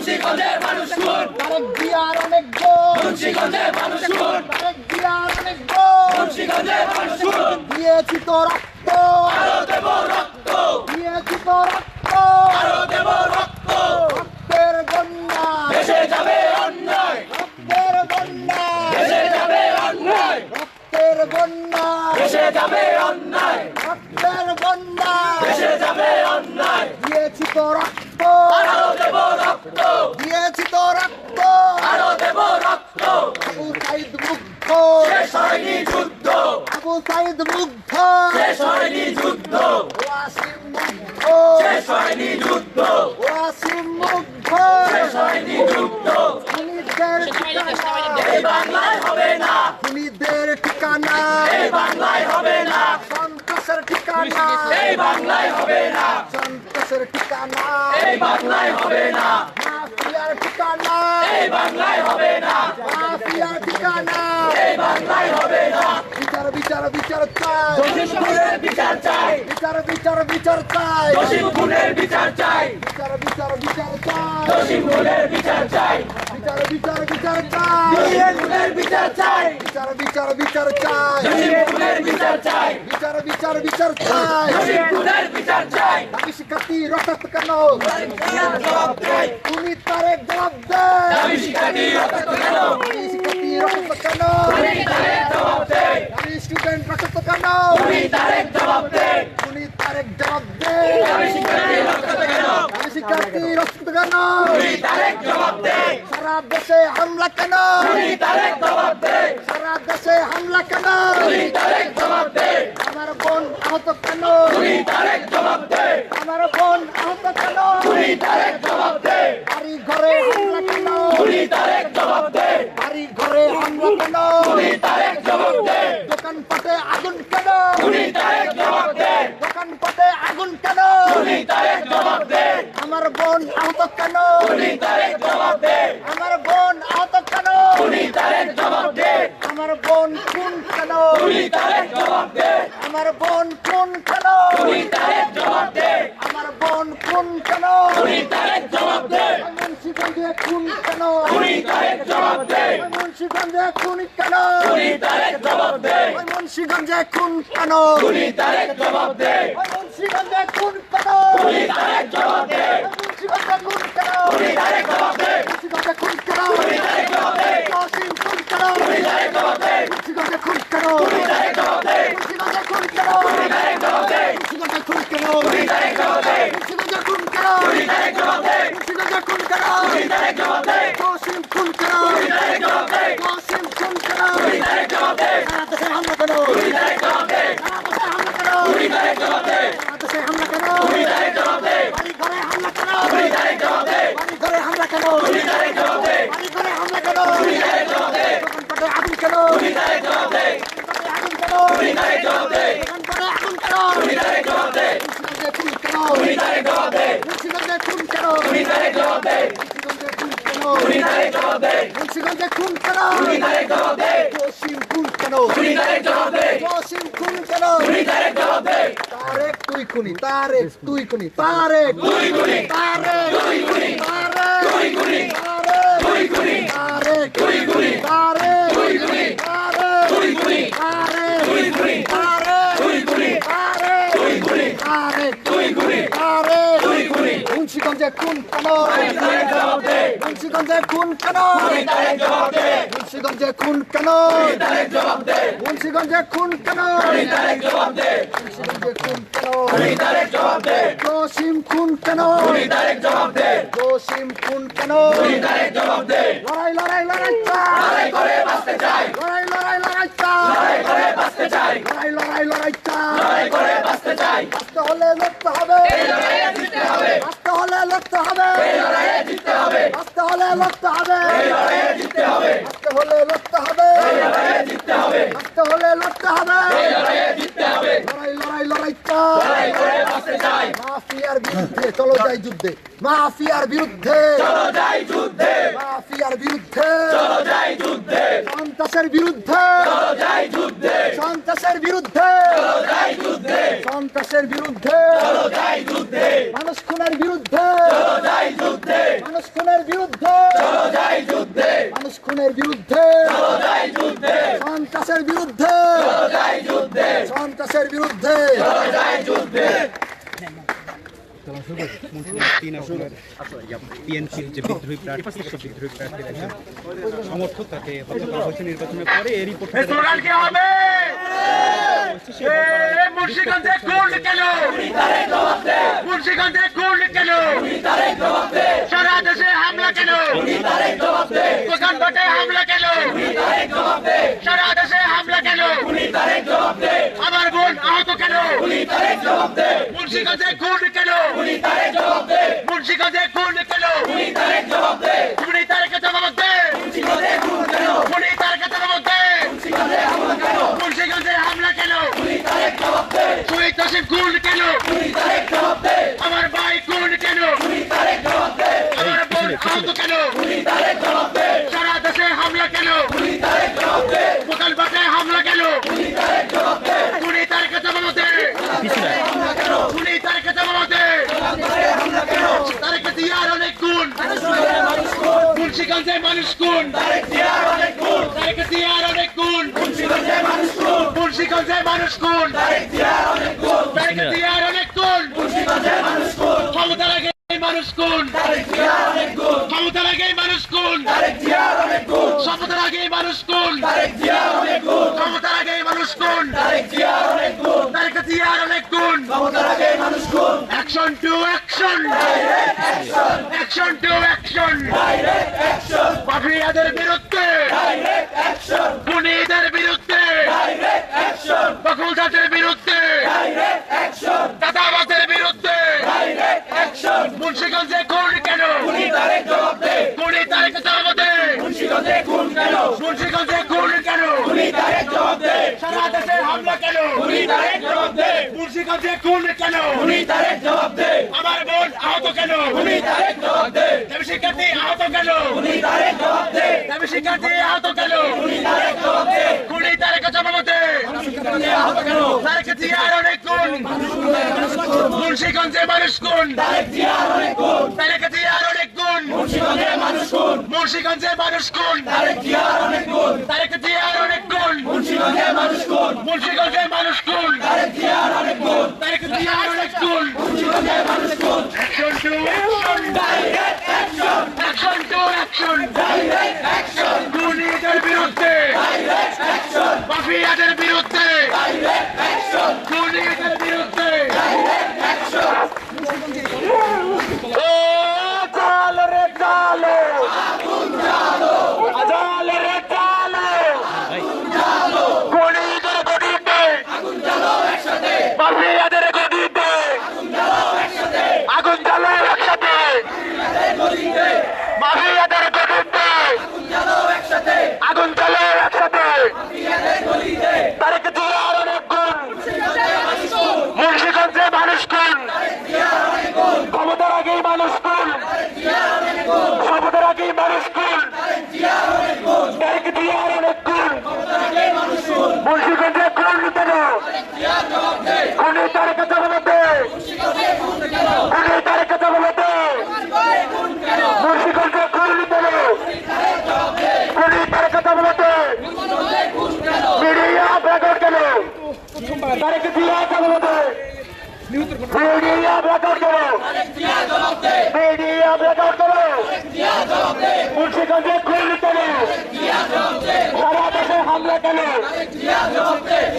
মুন্সিগঞ্জের মানুষ খুন, তারেক জিয়ার অনেক গুণ, মুন্সিগঞ্জের মানুষ খুন, তারেক জিয়ার অনেক গুণ, মুন্সিগঞ্জের মানুষ খুন, দিয়েছি তো রক্ত, আরো দেব রক্ত, দিয়েছি তো রক্ত, আরো দেব রক্ত, রক্তের বন্যা, দেশে যাবে অন্যায়, রক্তের বন্যা, দেশে যাবে অন্যায়, রক্তের বন্যা, দেশে যাবে অন্যায়, রক্তের বন্যা, দেশে যাবে অন্যায়, দিয়েছি তো রক্ত, আরো দেব রক্ত, দিয়েছি তো রক্ত, আরো দেব রক্ত, আবু সাইদ মুগ্ধ, শেষ হয়নি যুদ্ধ, আবু সাইদ মুগ্ধ, শেষ হয়নি যুদ্ধ, ওয়াসিম মুগ্ধ, শেষ হয়নি যুদ্ধ, ওয়াসিম মুগ্ধ, শেষ হয়নি যুদ্ধ, খুনিদের ঠিকানা, এই বাংলায় হবে না, খুনিদের ঠিকানা, এই বাংলায় হবে না, সন্ত্রাসের ঠিকানা, এই বাংলায় হবে না, সন্ত্রাসের ঠিকানা, এই বাংলায় হবে না, মাফিয়ার ঠিকানা, এই বাংলায় হবে না, মাফিয়ার ঠিকানা, এই বাংলায় হবে না, বিচার বিচার বিচার চাই, দোষী খুনের বিচার চাই, বিচার বিচার বিচার চাই, দোষী খুনের বিচার চাই, বিচার বিচার বিচার চাই, দোষী খুনের বিচার চাই, বিচার বিচার বিচার চাই, দোষী খুনের বিচার চাই, বিচার বিচার বিচার চাই, দোষী খুনের বিচার চাই, বিচার বিচার বিচার চাই, দোষী খুনের বিচার চাই, দাবি শিক্ষার্থী রক্তাক্ত কেন, জবাব দেয়, খুনি তারেক জবাব দেয়, দাবি শিক্ষার্থী রক্তাক্ত কেন, দাবি শিক্ষার্থী রক্তাক্ত কেন, খুনি তারেক জবাব দেয়, দাবি স্টুডেন্ট রক্তাক্ত কেন, খুনি তারেক জবাব দেয়, খুনি তারেক জবাব দেয়, দাবি শিক্ষার্থী রক্তাক্ত কেন, দাবি শিক্ষার্থী রক্তাক্ত কেন, খুনি তারেক জবাব দেয়, সারা দেশে হামলা কেন, খুনি তারেক জবাব দেয়, সারা দেশে হামলা কেন, খুনি তারেক জবাব দেয়, আমার বোন আহত কেন, খুনি তারেক জবাব দেয়, আমার বোন আহত কেন, খুনি তারেক জবাব দেয়, বাড়ি ঘরে হামলা কেন, খুনি তারেক জবাব দেয়, বাড়ি ঘরে হামলা কেন, খুনি তারেক জবাব দেয়, দোকানপাটে আগুন কেন, খুনি তারেক জবাব দেয়, দোকানপাটে আগুন কেন, খুনি তারেক জবাব দেয়, আমার বোন আহত কেন, খুনি তারেক জবাব দেয়, আমার বোন আহত কেন, খুনি তারেক জবাব দেয়, আমার বোন খুন কেন, খুনি তারেক জবাব দেয়, আমার বোন খুন কেন, খুনি তারেক জবাব দেয়, আমার বোন খুন কেন, খুনি তারেক জবাব দেয়, মুন্সিগঞ্জে খুন কেন, খুনি তারেক জবাব দেয়, মুন্সিগঞ্জে খুন কেন, খুনি তারেক জবাব দেয়, মুন্সিগঞ্জে খুন কেন, খুনি তারেক জবাব দেয়, মুন্সিগঞ্জে খুন কেন, খুনি তারেক জবাব দেয়, মুন্সিগঞ্জে খুন কেন, খুনি তারেক জবাব দেয়, মুন্সিগঞ্জে খুন কেন, খুনি তারেক জবাব দেয়, জসিম খুন কেন, খুনি তারেক জবাব দেয়, মুন্সিগঞ্জে খুন কেন, খুনি তারেক জবাব দেয়, মুন্সিগঞ্জে খুন কেন, খুনি তারেক জবাব দেয়, মুন্সিগঞ্জে খুন কেন, খুনি তারেক জবাব দেয়, মুন্সিগঞ্জে খুন কেন, খুনি তারেক জবাব দেয়, মুন্সিগঞ্জে খুন কেন, খুনি তারেক জবাব দেয়, জসিম খুন কেন, খুনি তারেক জবাব দেয়, জসিম খুন কেন, খুনি তারেক জবাব দেয়, সারা দেশে হামলা কেন, খুনি তারেক জবাব দেয়, সারা দেশে হামলা কেন, খুনি তারেক জবাব দেয়, সারা দেশে হামলা কেন, খুনি তারেক জবাব দেয়, বাড়ি ঘরে হামলা কেন, খুনি তারেক জবাব দেয়, বাড়ি ঘরে হামলা কেন, খুনি তারেক জবাব দেয়, বাড়ি ঘরে হামলা কেন, খুনি তারেক জবাব দেয়, দোকানপাটে আগুন কেন, খুনি তারেক জবাব দেয়, দোকানপাটে আগুন কেন, খুনি তারেক জবাব দেয়, দোকানপাটে আগুন কেন, খুনি তারেক জবাব দেয়, মুন্সিগঞ্জে খুন কেন, খুনি তারেক জবাব দেয়, মুন্সিগঞ্জে খুন কেন, খুনি তারেক জবাব দেয়, মুন্সিগঞ্জে খুন কেন, খুনি তারেক জবাব দেয়, মুন্সিগঞ্জে খুন কেন, খুনি তারেক জবাব দেয়, জসিম খুন কেন, খুনি তারেক জবাব দেয়, জসিম খুন কেন, খুনি তারেক জবাব দেয়, তারেক তুই খুনি, তারেক তুই খুনি, তারেক তুই খুনি, তারেক তুই খুনি, তারেক তুই খুনি, তারেক তুই খুনি, তারেক তুই খুনি, তারেক তুই খুনি, তারেক তুই খুনি, তারেক তুই খুনি, তারেক তুই খুনি, তারেক তুই খুনি, তারেক তুই খুনি, তারেক তুই খুনি, মুন্সিগঞ্জে খুন কেন, খুনি তারেক জবাব দেয়, মুন্সিগঞ্জে খুন কেন, খুনি তারেক জবাব দেয়, মুন্সিগঞ্জে খুন কেন, খুনি তারেক জবাব দেয়, মুন্সিগঞ্জে খুন কেন, খুনি তারেক জবাব দেয়, মুন্সিগঞ্জে খুন কেন, খুনি তারেক জবাব দেয়, জসিম খুন কেন, খুনি তারেক জবাব দেয়, জসিম খুন কেন, খুনি তারেক জবাব দেয়, লড়াই লড়াই লড়াই চাই, লড়াই করে বাঁচতে চাই, লড়াই লড়াই লড়াই চাই, লড়াই করে বাঁচতে চাই, লড়াই লড়াই লড়াই চাই, লড়াই করে বাঁচতে চাই, বাঁচতে হলে লড়তে হবে, এই লড়াইয়ে জিততে হবে, বাঁচতে হলে লড়তে হবে, এই লড়াইয়ে জিততে হবে, বাঁচতে হলে লড়তে হবে, এই লড়াইয়ে জিততে হবে, বাঁচতে হলে লড়তে হবে, এই লড়াইয়ে জিততে হবে, বাঁচতে হলে লড়তে হবে, এই লড়াইয়ে জিততে হবে, লড়াই লড়াই লড়াই চাই, লড়াই করে বাঁচতে চাই, মাফিয়ার বিরুদ্ধে চলো যাই যুদ্ধে, মাফিয়ার বিরুদ্ধে, চলো যাই যুদ্ধে, মাফিয়ার বিরুদ্ধে, চলো যাই যুদ্ধে, সন্ত্রাসের বিরুদ্ধে, চলো যাই যুদ্ধে, সন্ত্রাসের বিরুদ্ধে, চলো যাই যুদ্ধে, সন্ত্রাসের বিরুদ্ধে, চলো যাই যুদ্ধে, মানুষ খুনের বিরুদ্ধে, চলো যাই যুদ্ধে, মানুষ খুনের বিরুদ্ধে চলো যাই যুদ্ধে মানুষ খুনের বিরুদ্ধে চলো যাই যুদ্ধে সন্ত্রাসের বিরুদ্ধে চলো যাই যুদ্ধে সন্ত্রাসের বিরুদ্ধে চলো যাই যুদ্ধে বিএনপির যে বিদ্রোহী প্রার্থী সেই বিদ্রোহী প্রার্থীর একজন সমর্থক তাকে হত্যা করা হয়েছে নির্বাচনের পরে এরই স্লোগান কি হবে মুন্সিগঞ্জে খুন কেন মুন্সিগঞ্জে খুন কেন সারা দেশে হামলা কেন দোকানপাটে হামলা কেন সারা দেশে হামলা কেন আমার বোন আহত কেন মুন্সিগঞ্জে খুন কেন মুন্সিগঞ্জে খুন কেন খুনি তারেকে জবাব দে খুনি তারেকে জবাব দে মুন্সিগঞ্জে হামলা কেন শহীদ কাসিম খুন কেন আমার ভাই খুন কেন আমার বোন আহত কেন সারা দেশে হামলা কেন দোকানপাটে হামলা কেন খুনি তারেকে জবাব দে খুনি তারেকে জবাব দে তারেকে দিয়ার অনেক গুণ মুন্সিগঞ্জে মানুষ গুণ তারেকে দিয়ার অনেক গুণ মুন্সিগঞ্জে মানুষ গুণ তারেকে দিয়ার অনেক গুণ ক্ষমতা লাগে মানুষ গুণ ক্ষমতা লাগে মানুষ গুণ ক্ষমতা লাগে মানুষ গুণ ক্ষমতা লাগে মানুষ গুণ তারেকে দিয়ার অনেক গুণ action to action action to action মাফিয়াদের বিরুদ্ধে খুনিদের বিরুদ্ধে দখলদারদের বিরুদ্ধে দাদাবাদের বিরুদ্ধে মুন্সিগঞ্জে খুন কেন খুনি তারেকে জবাব দে মুন্সিগঞ্জে খুন কেন সারা দেশে হামলা কেন মুন্সিগঞ্জে খুন কেন আমার বোন আহত কেন দেবী শিক্ষার্থী আহত কেন দেবী শিক্ষার্থী আহত কেন খুনি তারেকে জবাব দে তারেকে দিয়ার অনেক গুণ মুন্সিগঞ্জে মানুষ গুণ তারেকে দিয়ার অনেক গুণ মুন্সিগঞ্জে মানুষ গুণ তারেকে দিয়ার অনেক গুণ মুন্সিগঞ্জে মানুষ গুণ তারেকে দিয়ার অনেক গুণ action to action to action খুনিদের বিরুদ্ধে মাফিয়াদের বিরুদ্ধে খুনিদের বিরুদ্ধে ও চাল রে চালো চাল রে চালো খুনিদের গদিতে মাফিয়াদের গদিতে আগুন জ্বালো একসাথে মাফিয়াদের গদিতে আগুন জ্বালো একসাথে তারেকে দিয়ার অনেক গুণ মুন্সিগঞ্জে মানুষ গুণ ক্ষমতার আগেই মানুষ গুণ ক্ষমতার আগেই মানুষ গুণ তারেকে দিয়ার অনেক গুণ মুন্সিগঞ্জে খুন কেন খুনি তারেকে জবাব দে খুনি তারেকে জবাব দে মুন্সিগঞ্জে খুন কেন খুনি তারেকে জবাব দে মিডিয়া ব্যাকআউট কেন তারেকে দিয়া জবাব দে মিডিয়া ব্যাকআউট কেন মিডিয়া ব্যাকআউট কেন মুন্সিগঞ্জে খুন কেন সারা দেশে হামলা কেন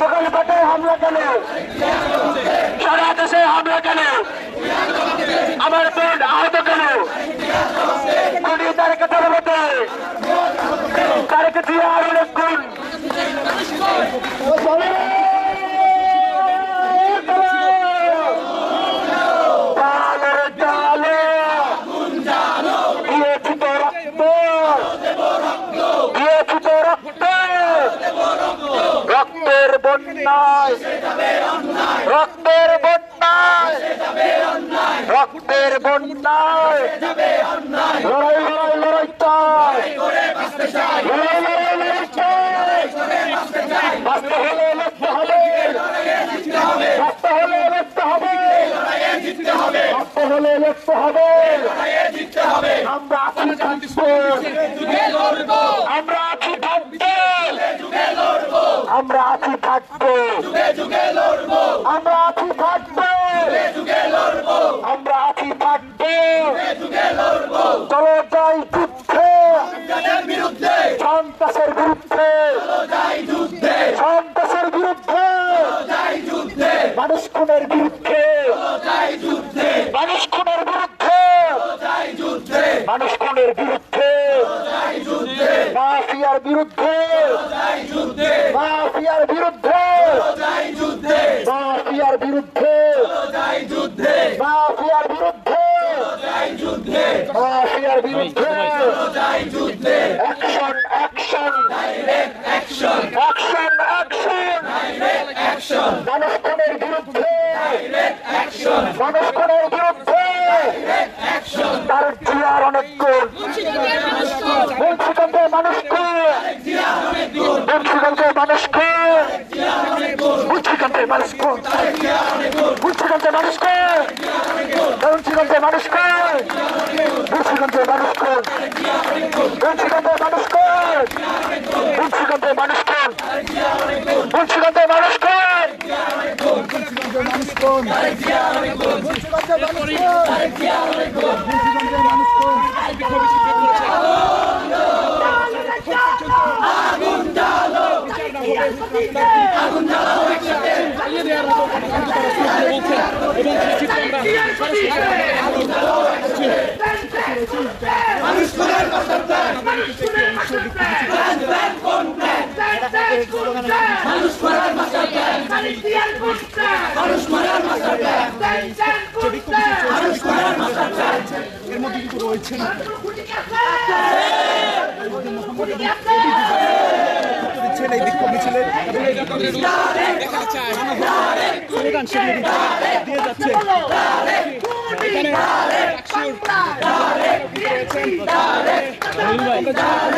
দোকানপাটে হামলা কেন সারা দেশে হামলা কেন আমার বোন আহত কেন খুনি তারেকে জবাব দে তারেকে দিয়া অনেক গুণ রক্তের বন্যায় রক্তের বন্যায় রক্তের বন্যায় লড়াই লড়াই লড়াই চাই লড়াই লড়াই লড়াই চাই বাঁচতে হলে লড়তে হবে বাঁচতে হলে লড়তে হবে বাঁচতে হলে লড়তে হবে আমরা থাকবো, আমরা আছি থাকবো, আমরা আছি থাকবো, আমরা আছি থাকবো, আমরা আছি থাকবো, চলো যাই যুদ্ধে, সন্ত্রাসের বিরুদ্ধে, সন্ত্রাসের বিরুদ্ধে, মানুষ খুনের বিরুদ্ধে, মানুষ খুনের বিরুদ্ধে, মানুষ খুনের বিরুদ্ধে, মাফিয়ার বিরুদ্ধে, মাফিয়ার বিরুদ্ধে, মাফিয়ার বিরুদ্ধে, মাফিয়ার বিরুদ্ধে, মাফিয়ার বিরুদ্ধে, অ্যাকশন অ্যাকশন অ্যাকশন অ্যাকশন, মানুষ খুনের বিরুদ্ধে, মানুষ খুনের বিরুদ্ধে, তার জিয়ার অনেক গুণ, মুন্সিগঞ্জের মানুষকে, মুন্সিগঞ্জের মানুষকে, মুন্সিগঞ্জের মানুষকে, মুন্সিগঞ্জের মানুষকে, মুন্সিগঞ্জের মানুষকে, মুন্সিগঞ্জের মানুষকে, মুন্সিগঞ্জের মানুষকে, মুন্সিগঞ্জের মানুষকে, মুন্সিগঞ্জের মানুষকে, এর মধ্যে কিন্তু রয়েছেন দিচ্ছেন এই বিক্ষোভ মিছিলে স্লোগান সেগুলো দিয়ে যাচ্ছে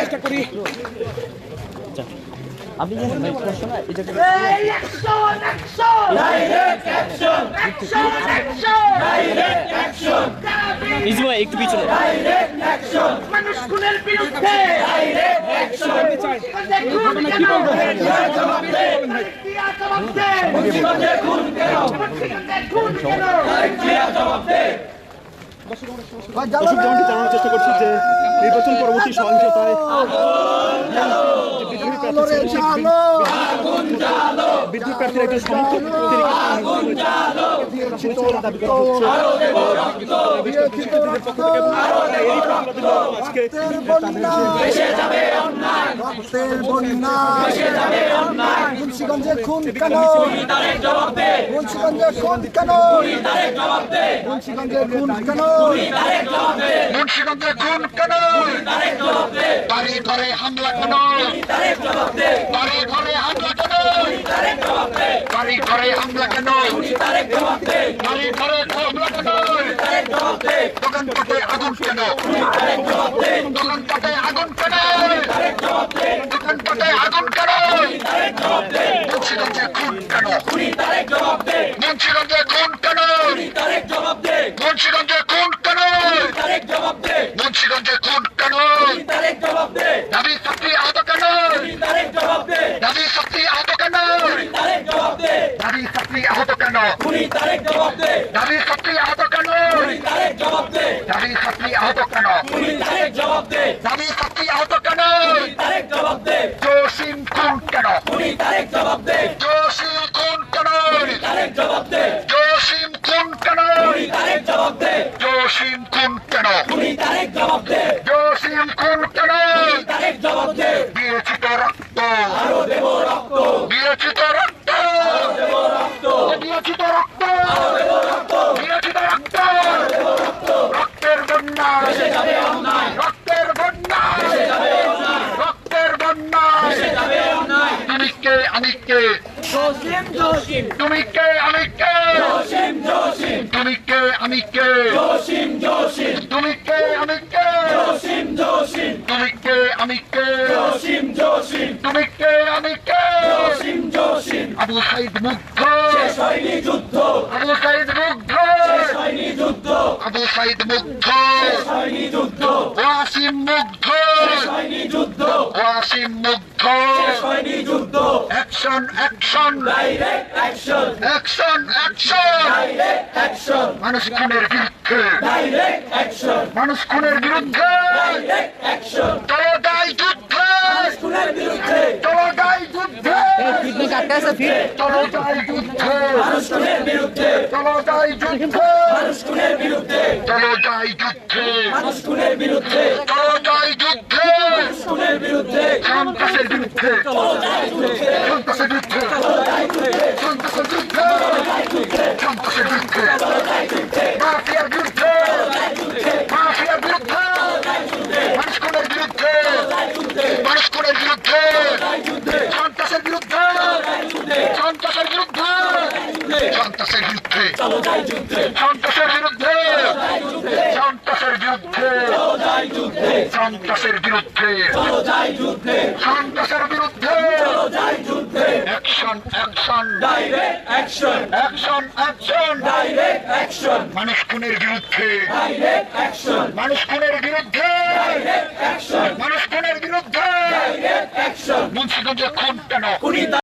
চেষ্টা করি আপনি জানেন ভাই প্রশ্ন না এটা ইজি ভাই একটু পিছনে মানুষ খুনের বিরুদ্ধে কি বলবো দর্শক যেমনটি জানানোর চেষ্টা করছি যে নির্বাচন পরবর্তী সহিংসতায় বিদ্যুৎ প্রার্থীর একজন সমর্থক দাবি করা হচ্ছে মুন্সিগঞ্জের খুন কেন? মুন্সিগঞ্জের খুন কেন? মুন্সিগঞ্জের খুন কেন? মুন্সিগঞ্জের খুন কেন? বাড়ি ঘরে হামলা কেন? বাড়ি ঘরে হামলা কেন? বাড়ি ঘরে হামলা কেন? বাড়ি ঘরে হামলা কেন? দোকানপাটে আগুন কেন? দোকানপাটে আগুন কেন? দোকানপাটে আগুন কেন? মুন্সিগঞ্জের খুন কেন? মুন্সিগঞ্জের খুন কেন? মুন্সিগঞ্জের খুন কেন? মুন্সিগঞ্জের খুন কেন? দাবি শক্তি আহত কেন? দাবি শক্তি আহত কেন? দাবি শক্তি আহত কেন? দাবি শক্তি আহত কেন? দাবি শক্তি আহত কেন? দাবি শক্তি আহত কেন? জসিম খুন কেন? জসিম খুন কেন? জসিম খুন কেন? জসিম খুন কেন? জসিম খুন কেন? দিয়েছি তো রক্ত, দিয়েছি তো রক্ত, দিয়েছি তো রক্ত, দিয়েছি তো রক্ত, রক্তের বন্যা, রক্তের বন্যা, রক্তের বন্যা। তুমি কে আমি কে? তুমি কে আমি কে? তুমি কে আমি কে? তুমি কে আমি কে? তুমি কে আমি কে? তুমি কে আমি কে? আবু সাইদ মুগ্ধ, আবু সাইদ মুগ্ধ, যুদ্ধ আবু সাইদ মুগ্ধ হয়নি যুদ্ধ ওয়াসিম মুগ্ধ হয়নি যুদ্ধ ওয়াসিম মুগ্ধ হয়নি যুদ্ধ action action direct action action action direct action মানুষ খুনের বিরুদ্ধে ডাইরেক্ট অ্যাকশন মানুষ খুনের বিরুদ্ধে ডাইরেক্ট অ্যাকশন তলদাই যুদ্ধে খুনের বিরুদ্ধে তলদাই যুদ্ধে ফিট में काटता है सर फिट তলদাই যুদ্ধে মানুষ খুনের বিরুদ্ধে তলদাই যুদ্ধে মানুষ খুনের বিরুদ্ধে তলদাই যুদ্ধে মানুষ খুনের বিরুদ্ধে তলদাই যুদ্ধে খুনের বিরুদ্ধে সন্ত্রাসের বিরুদ্ধে সন্ত্রাসের বিরুদ্ধে সন্ত্রাসের বিরুদ্ধে সন্ত্রাসের বিরুদ্ধে মাফিয়ার বিরুদ্ধে মাফিয়ার বিরুদ্ধে মানুষ খুনের বিরুদ্ধে মানুষ খুনের বিরুদ্ধে সন্ত্রাসের বিরুদ্ধে সন্ত্রাসের বিরুদ্ধে সন্ত্রাসের বিরুদ্ধে সন্ত্রাসের বিরুদ্ধে সন্ত্রাসের বিরুদ্ধে সন্ত্রাসের বিরুদ্ধে সন্ত্রাসের বিরুদ্ধে action action direct action action action direct action মানুষ খুনের বিরুদ্ধে ডাইরেক্ট অ্যাকশন মানুষ খুনের বিরুদ্ধে ডাইরেক্ট অ্যাকশন মানুষ খুনের বিরুদ্ধে ডাইরেক্ট অ্যাকশন মুন্সিগঞ্জের খুন কেন খুনি